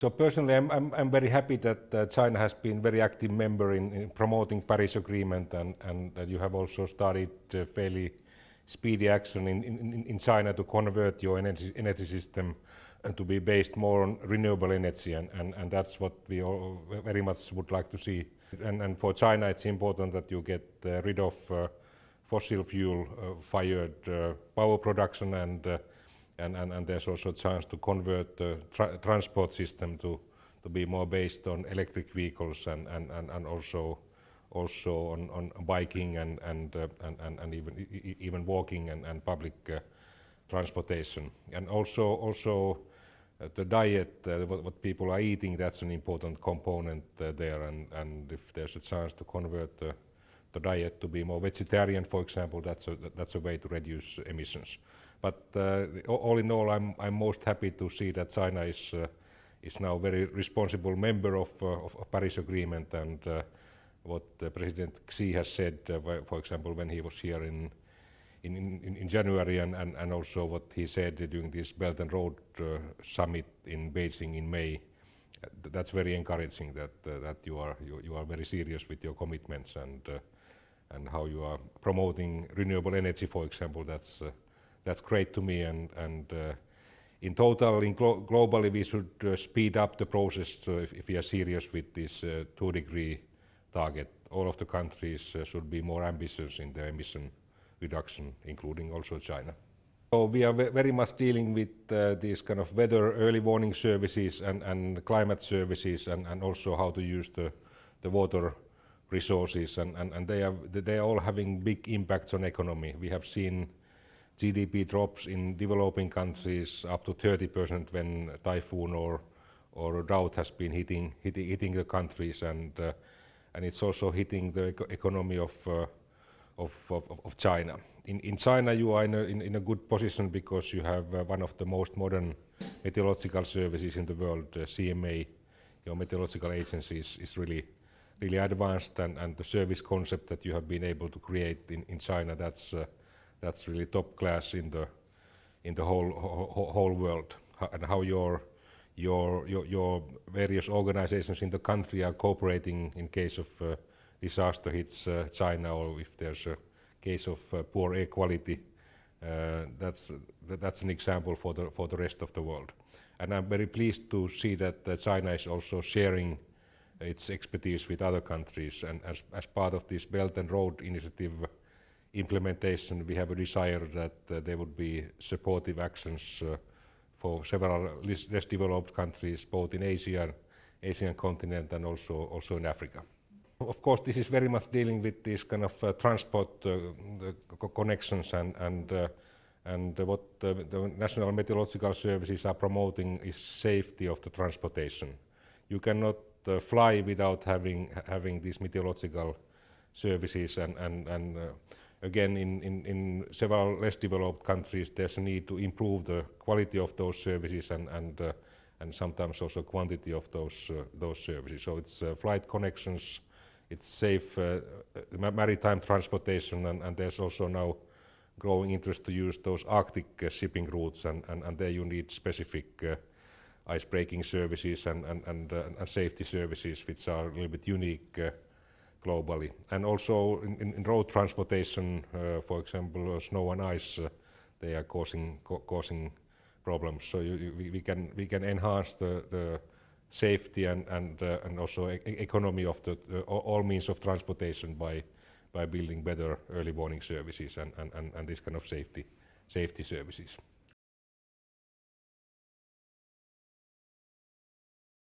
So personally, I'm very happy that China has been a very active member in promoting Paris Agreement, and that you have also started fairly speedy action in China to convert your energy system to be based more on renewable energy, and that's what we all very much would like to see. And for China, it's important that you get rid of fossil fuel fired power production, and there's also a chance to convert the transport system to be more based on electric vehicles and also on biking and even walking and public transportation. And also the diet, what people are eating, that's an important component there. And if there's a chance to convert the diet to be more vegetarian, for example, that's a way to reduce emissions. But all in all, I'm most happy to see that China is now a very responsible member of Paris Agreement, and what President Xi has said, for example, when he was here in January, and also what he said during this Belt and Road Summit in Beijing in May. That's very encouraging that you are very serious with your commitments and how you are promoting renewable energy, for example. That's great to me, and in total, globally, we should speed up the process if we are serious with this 2-degree target. All of the countries should be more ambitious in their emission reduction, including also China. So we are very much dealing with these kind of weather early warning services and climate services, and also how to use the water resources, and they are all having big impacts on economy. We have seen GDP drops in developing countries up to 30% when typhoon or drought has been hitting the countries, and it's also hitting the economy of China. In China, you are in a good position because you have one of the most modern meteorological services in the world. CMA, your meteorological agency, is really advanced, and the service concept that you have been able to create in China, that's really top class in the whole world. And how your various organizations in the country are cooperating in case of disaster hits China, or if there's a case of poor air quality, that's an example for the rest of the world. And I'm very pleased to see that China is also sharing its expertise with other countries, and as part of this Belt and Road Initiative implementation, we have a desire that there would be supportive actions for several less developed countries, both in Asian continent and also in Africa. Of course, this is very much dealing with these kind of transport connections, and what the National Meteorological Services are promoting is safety of the transportation. You cannot fly without having these meteorological services, and again, in several less developed countries, there's a need to improve the quality of those services and sometimes also quantity of those services. So it's flight connections, it's safe maritime transportation, and there's also now growing interest to use those Arctic shipping routes, and there you need specific ice-breaking services and safety services, which are a little bit unique globally. And also in road transportation, for example, snow and ice, they are causing problems. So we can enhance the safety and also economy of all means of transportation by building better early warning services and this kind of safety services.